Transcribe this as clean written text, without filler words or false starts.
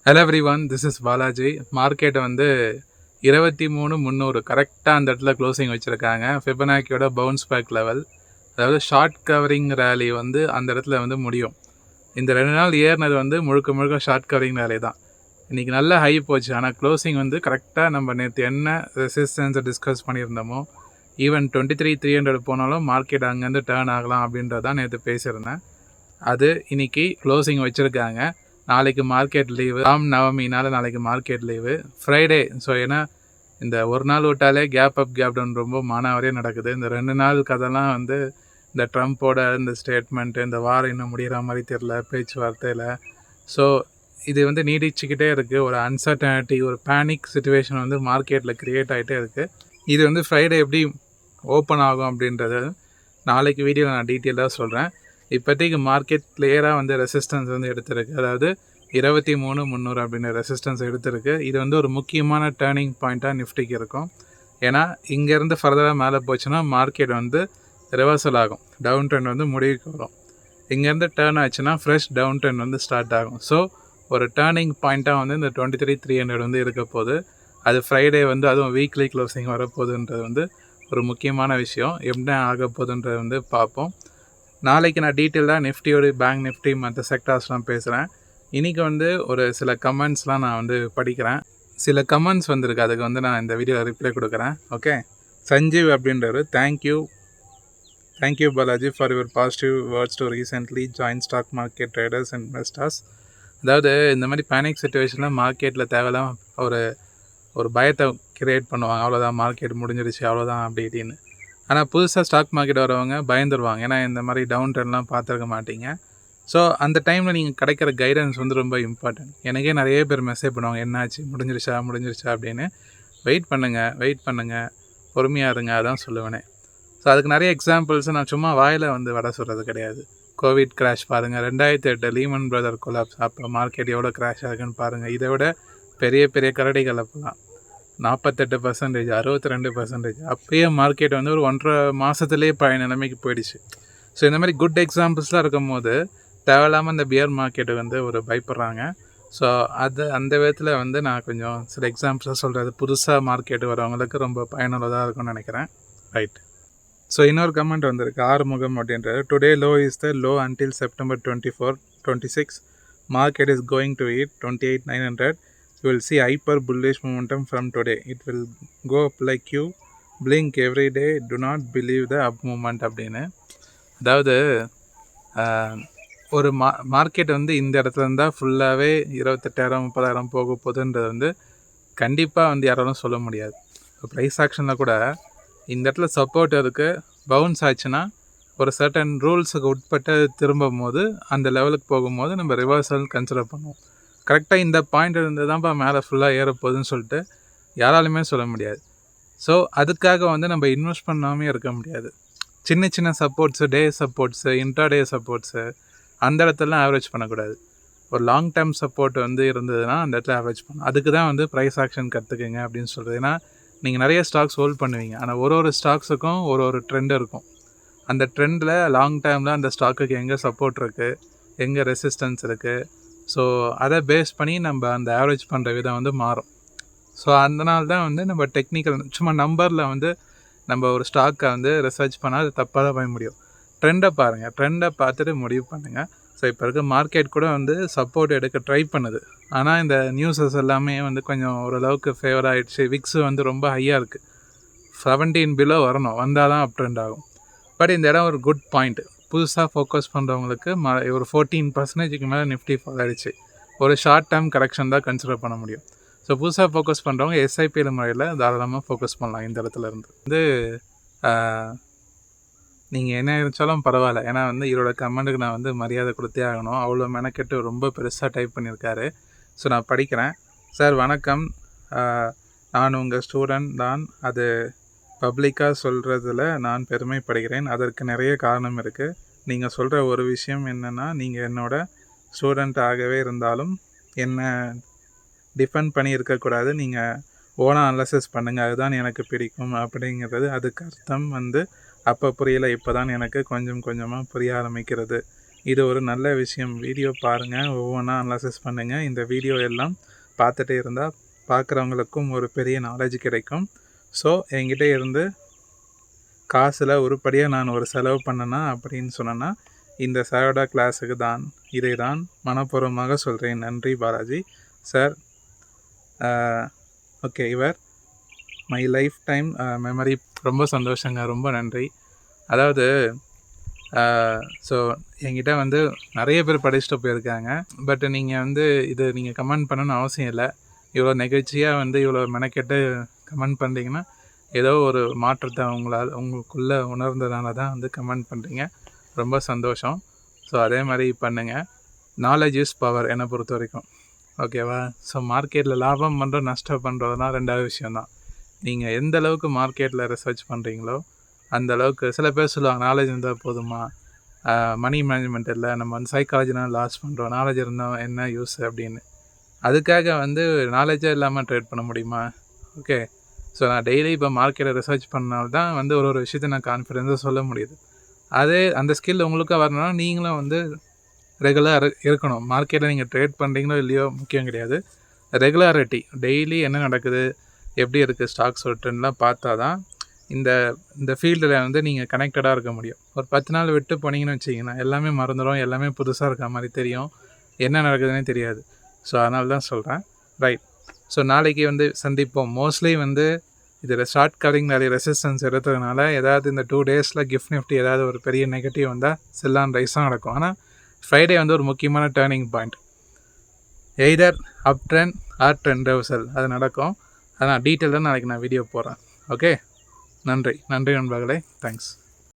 Hello every one, this is Balaji. Market வந்து 23,300 கரெக்டாக அந்த இடத்துல க்ளோசிங் வச்சுருக்காங்க. ஃபிபனாக்கியோட பவுன்ஸ் பேக் லெவல், அதாவது ஷார்ட் கவரிங் ரேலி வந்து அந்த இடத்துல வந்து முடியும். இந்த 2 நாள் ஏறினது வந்து முழுக்க முழுக்க ஷார்ட் கவரிங் ரேலி தான். இன்றைக்கி நல்ல ஹை போச்சு. ஆனால் க்ளோசிங் வந்து கரெக்டாக நம்ம நேற்று என்ன ரெசிஸ்டன்ஸை டிஸ்கஸ் பண்ணியிருந்தோமோ, ஈவன் 23,300 போனாலும் மார்க்கெட் அங்கேருந்து டேர்ன் ஆகலாம் அப்படின்றதான் நேற்று பேசியிருந்தேன். அது இன்னைக்கு க்ளோசிங் வச்சுருக்காங்க. நாளைக்கு மார்க்கெட் லீவு, ராம் நவமினால நாளைக்கு மார்க்கெட் லீவு, ஃப்ரைடே. ஸோ ஏன்னா இந்த ஒரு நாள் விட்டாலே கேப் அப் கேப் டவுன் ரொம்ப மானாவரியாக நடக்குது. இந்த 2 நாள் கதைலாம் வந்து இந்த ட்ரம்ப்போட இந்த ஸ்டேட்மெண்ட்டு, இந்த வாரம் இன்னும் முடிகிற மாதிரி தெரில பேச்சுவார்த்தையில். ஸோ இது வந்து நீடிச்சுக்கிட்டே இருக்குது. ஒரு அன்சர்டனிட்டி, ஒரு பேனிக் சுச்சுவேஷன் வந்து மார்க்கெட்டில் க்ரியேட் ஆகிட்டே இருக்குது. இது வந்து ஃப்ரைடே எப்படி ஓப்பன் ஆகும் அப்படின்றது நாளைக்கு வீடியோவில் நான் டீட்டெயிலாக சொல்கிறேன். இப்போதைக்கு மார்க்கெட் கிளியராக வந்து ரெசிஸ்டன்ஸ் வந்து எடுத்திருக்கு. அதாவது 23,300 அப்படின்னு ரெசிஸ்டன்ஸ் எடுத்திருக்கு. இது வந்து ஒரு முக்கியமான டேர்னிங் பாயிண்ட்டாக நிஃப்டிக்கு இருக்கும். ஏன்னா இங்கேருந்து ஃபர்தராக மேலே போச்சுன்னா மார்க்கெட் வந்து ரிவர்சல் ஆகும், டவுன் ட்ரெண்ட் வந்து முடிவுக்கு வரும். இங்கேருந்து டேர்ன் ஆச்சுன்னா ஃப்ரெஷ் டவுன் ட்ரெண்ட் வந்து ஸ்டார்ட் ஆகும். ஸோ ஒரு டேர்னிங் பாயிண்ட்டாக வந்து இந்த 23,300 வந்து இருக்க போகுது. அது ஃப்ரைடே வந்து அதுவும் வீக்லி க்ளோசிங் வரப்போகுதுன்றது வந்து ஒரு முக்கியமான விஷயம். என்ன ஆக போகுதுன்றது வந்து பார்ப்போம். நாளைக்கு நான் டீட்டெயிலாக நிஃப்டியோட பேங்க் நிஃப்டி மற்ற செக்டார்ஸ்லாம் பேசுகிறேன். இன்றைக்கி வந்து ஒரு சில கமெண்ட்ஸ்லாம் நான் வந்து படிக்கிறேன். சில கமெண்ட்ஸ் வந்திருக்கு, அதுக்கு வந்து நான் இந்த வீடியோவில் ரிப்ளை கொடுக்குறேன். ஓகே, சஞ்சீவ் அப்படின்றவர், thank you Balaji for your positive words to recently join stock market traders and investors. அதாவது இந்த மாதிரி பேனிக் சுச்சுவேஷனில் மார்க்கெட்டில் தேவையில்லாம் ஒரு பயத்தை கிரியேட் பண்ணுவாங்க. அவ்வளோதான், மார்க்கெட் முடிஞ்சிருச்சு, அவ்வளோதான் அப்படி இப்படின்னு. ஆனால் புதுசாக ஸ்டாக் மார்க்கெட் வரவங்க பயந்துருவாங்க. ஏன்னா இந்த மாதிரி டவுன் ட்ரெண்ட்லாம் பார்த்துருக்க மாட்டீங்க. ஸோ அந்த டைமில் நீங்கள் கிடைக்கிற கைடன்ஸ் வந்து ரொம்ப இம்பார்ட்டன்ட். எனக்கே நிறைய பேர் மெசேஜ் பண்ணுவாங்க, என்னாச்சு, முடிஞ்சிருச்சா அப்படின்னு. வெயிட் பண்ணுங்கள், பொறுமையாக இருங்க, அதான் சொல்லுவேனே. ஸோ அதுக்கு நிறைய எக்ஸாம்பிள்ஸ் நான் சும்மா வாயில் வந்து வர சொல்கிறது கிடையாது. கோவிட் கிராஷ் பாருங்கள், 2008 லீமன் பிரதர் கொலாப்ஸ், அப்போ மார்க்கெட் எவ்வளோ கிராஷ் ஆகுன்னு பாருங்கள். இதை விட பெரிய பெரிய கரடிகள் அப்போலாம் 48%, 62%. அப்பயே மார்க்கெட் வந்து ஒரு 1.5 மாதத்துலேயே பழைய நிலைமைக்கு போயிடுச்சு. ஸோ இந்த மாதிரி குட் எக்ஸாம்பிள்ஸ்லாம் இருக்கும் போது தேவையில்லாமல் இந்த பியர் மார்க்கெட்டு வந்து ஒரு பயப்படுறாங்க. ஸோ அந்த விதத்தில் வந்து நான் கொஞ்சம் சில எக்ஸாம்பிள்ஸாக சொல்கிறது புதுசாக மார்க்கெட்டு வரவங்களுக்கு ரொம்ப பயனுள்ளதாக இருக்கும்னு நினைக்கிறேன். ரைட். ஸோ இன்னொரு கமெண்ட் வந்திருக்கு, ஆறுமுகம் அப்படின்றது. Today low is the low until September 24, 26. Market is going to hit 28,900. You will see hyper bullish momentum from today. It will go up like you blink every day. Do not believe the up movement அப்படின்னு. அதாவது ஒரு market வந்து இந்த இடத்துல இருந்தால் ஃபுல்லாகவே 28,000 30,000 போக போகுதுன்றது வந்து கண்டிப்பாக வந்து யாராலும் சொல்ல முடியாது. இப்போ ப்ரைஸ் ஆக்ஷனில் கூட இந்த இடத்துல சப்போர்ட் இருக்குது, பவுன்ஸ் ஆச்சுன்னா ஒரு சர்டன் ரூல்ஸுக்கு உட்பட்டு திரும்பும் போது அந்த லெவலுக்கு போகும்போது நம்ம ரிவர்சல் கன்சிடர் பண்ணுவோம். கரெக்டாக இந்த பாயிண்ட் இருந்து தான்ப்பா மேலே ஃபுல்லாக ஏறப்போகுதுன்னு சொல்லிட்டு யாராலுமே சொல்ல முடியாது. ஸோ அதுக்காக வந்து நம்ம இன்வெஸ்ட் பண்ணாமே இருக்க முடியாது. சின்ன சின்ன சப்போர்ட்ஸு, டே சப்போர்ட்ஸு, இன்ட்ராடே சப்போர்ட்ஸு, அந்த இடத்துலலாம் ஆவரேஜ் பண்ணக்கூடாது. ஒரு லாங் டேர்ம் சப்போர்ட் வந்து இருந்ததுன்னா அந்த இடத்துல ஆவரேஜ் பண்ணணும். அதுக்கு தான் வந்து ப்ரைஸ் ஆக்ஷன் கற்றுக்குங்க அப்படின்னு சொல்கிறது. ஏன்னா நீங்கள் நிறைய ஸ்டாக்ஸ் ஹோல்ட் பண்ணுவீங்க, ஆனால் ஒரு ஸ்டாக்ஸுக்கும் ஒரு ட்ரெண்ட் இருக்கும். அந்த ட்ரெண்டில் லாங் டேர்மில் அந்த ஸ்டாக்குக்கு எங்கே சப்போர்ட் இருக்குது, எங்கே ரெசிஸ்டன்ஸ் இருக்குது, ஸோ அதை பேஸ் பண்ணி நம்ம அந்த ஆவரேஜ் பண்ணுற விதம் வந்து மாறும். ஸோ அதனால தான் வந்து நம்ம டெக்னிக்கல் சும்மா நம்பரில் வந்து நம்ம ஒரு ஸ்டாக்கை வந்து ரிசர்ச் பண்ணால் அது தப்பாக தான் பண்ண முடியும். ட்ரெண்டை பாருங்கள், ட்ரெண்டை பார்த்துட்டு முடிவு பண்ணுங்கள். ஸோ இப்போ இருக்க மார்க்கெட் கூட வந்து சப்போர்ட் எடுக்க ட்ரை பண்ணுது. ஆனால் இந்த நியூஸஸ் எல்லாமே வந்து கொஞ்சம் ஓரளவுக்கு ஃபேவர் ஆகிடுச்சு. விக்ஸு வந்து ரொம்ப ஹையாக இருக்குது, 17 பிலோ வரணும், வந்தால் தான் அப் ட்ரெண்ட் ஆகும். பட் இந்த இடம் ஒரு குட் பாயிண்ட். புதுசாக ஃபோக்கஸ் பண்ணுறவங்களுக்கு ஒரு 14% மேலே நிஃப்டி ஃபால் ஆகிடுச்சு. ஒரு ஷார்ட் டேர்ம் கரெக்ஷன் தான் கன்சிடர் பண்ண முடியும். ஸோ புதுசாக ஃபோக்கஸ் பண்ணுறவங்க எஸ்ஐபிஎல் முறையில் தாராளமாக ஃபோக்கஸ் பண்ணலாம். இந்த இடத்துல இருந்து வந்து நீங்கள் என்ன இருந்தாலும் பரவாயில்ல. ஏன்னா வந்து இவரோட கமெண்ட்டுக்கு நான் வந்து மரியாதை கொடுத்தே ஆகணும். அவ்வளோ மெனக்கெட்டு ரொம்ப பெருசாக டைப் பண்ணியிருக்காரு. ஸோ நான் படிக்கிறேன். சார் வணக்கம், நான் உங்கள் ஸ்டூடெண்ட் தான். அது பப்ளிக்காக சொல்கிறதுல நான் பெருமைப்படுகிறேன். அதற்கு நிறைய காரணம் இருக்குது. நீங்கள் சொல்கிற ஒரு விஷயம் என்னென்னா, நீங்கள் என்னோடய ஸ்டூடெண்ட் ஆகவே இருந்தாலும் என்னை டிஃபெண்ட் பண்ணி இருக்கக்கூடாது, நீங்கள் ஓனாக அனலைசிஸ் பண்ணுங்கள், அதுதான் எனக்கு பிடிக்கும் அப்படிங்கிறது. அதுக்கு அர்த்தம் வந்து அப்போ புரியலை, இப்போ தான் எனக்கு கொஞ்சம் கொஞ்சமாக புரிய ஆரம்பிக்கிறது. இது ஒரு நல்ல விஷயம். வீடியோ பாருங்கள், ஒவ்வொன்றா அனலைசிஸ் பண்ணுங்கள். இந்த வீடியோ எல்லாம் பார்த்துட்டே இருந்தால் பார்க்குறவங்களுக்கும் ஒரு பெரிய நாலேஜ் கிடைக்கும். ஸோ என்கிட்ட இருந்து காசில் உருப்படியாக நான் ஒரு செலவு பண்ணேன்னா அப்படின்னு சொன்னேன்னா இந்த சாயோடா கிளாஸுக்கு தான். இதை தான் மனப்பூர்வமாக சொல்கிறேன். நன்றி பாலாஜி சார். ஓகே, இவர் மை லைஃப் டைம் மெமரி. ரொம்ப சந்தோஷங்க, ரொம்ப நன்றி. அதாவது ஸோ என்கிட்ட வந்து நிறைய பேர் படிச்சுட்டு போயிருக்காங்க. பட் நீங்கள் வந்து இது நீங்கள் கமெண்ட் பண்ணணும்னு அவசியம் இல்லை. இவ்வளோ நெகிழ்ச்சியாக வந்து இவ்வளோ மெனக்கெட்டு கமெண்ட் பண்ணுறீங்கன்னா ஏதோ ஒரு மாற்றத்தை உங்களுக்குள்ளே உணர்ந்ததுனால தான் வந்து கமெண்ட் பண்ணுறீங்க. ரொம்ப சந்தோஷம். ஸோ அதே மாதிரி பண்ணுங்கள். நாலேஜ் இஸ் பவர் என்னை பொறுத்த வரைக்கும். ஓகேவா? ஸோ மார்க்கெட்டில் லாபம் பண்ணுறோம் நஷ்டம் பண்ணுறதுலாம் ரெண்டாவது விஷயந்தான். நீங்கள் எந்த அளவுக்கு மார்க்கெட்டில் ரிசர்ச் பண்ணுறீங்களோ அந்த அளவுக்கு. சில பேர் சொல்லுவாங்க நாலேஜ் இருந்தால் போதுமா, மணி மேனேஜ்மெண்ட் இல்லை, நம்ம வந்து சைக்காலஜினால் லாஸ் பண்ணுறோம், நாலேஜ் இருந்தால் என்ன யூஸ் அப்படின்னு. அதுக்காக வந்து நாலேஜே இல்லாமல் ட்ரேட் பண்ண முடியுமா? ஓகே, ஸோ நான் டெய்லி இப்போ மார்க்கெட்டை ரிசர்ச் பண்ணால்தான் வந்து ஒரு விஷயத்தை நான் கான்ஃபிடென்ஸாக சொல்ல முடியுது. அதே அந்த ஸ்கில் உங்களுக்கும் வரணும்னா நீங்களும் வந்து ரெகுலராக இருக்கணும். மார்க்கெட்டில் நீங்கள் ட்ரேட் பண்ணுறீங்களோ இல்லையோ முக்கியம் கிடையாது. ரெகுலாரிட்டி, டெய்லி என்ன நடக்குது, எப்படி இருக்குது ஸ்டாக்ஸ் ஒரு ட்ரெண்ட்லாம் பார்த்தா தான் இந்த ஃபீல்டில் வந்து நீங்கள் கனெக்டடாக இருக்க முடியும். ஒரு 10 நாள் விட்டு போனீங்கன்னு வச்சிங்கன்னா எல்லாமே மறந்துடும், எல்லாமே புதுசாக இருக்க மாதிரி தெரியும், என்ன நடக்குதுன்னே தெரியாது. ஸோ அதனால தான் சொல்கிறேன். ரைட். ஸோ நாளைக்கு வந்து சந்திப்போம். மோஸ்ட்லி வந்து இதில் ஷார்ட் கவரிங் நிறைய ரெசிஸ்டன்ஸ் எடுத்ததுனால ஏதாவது இந்த 2 டேஸில் கிஃப்ட் நிஃப்டி ஏதாவது ஒரு பெரிய நெகட்டிவ் வந்தால் செல் ஆன் ரைஸாக நடக்கும். ஆனால் ஃப்ரைடே வந்து ஒரு முக்கியமான டேர்னிங் பாயிண்ட். எய்தர் அப் ட்ரெண்ட் ஆர் ட்ரெண்ட் ரிவர்சல் அது நடக்கும். அதான் டீட்டெயிலாக நாளைக்கு நான் வீடியோ போடுறேன். ஓகே, நன்றி நண்பர்களே. தேங்க்ஸ்.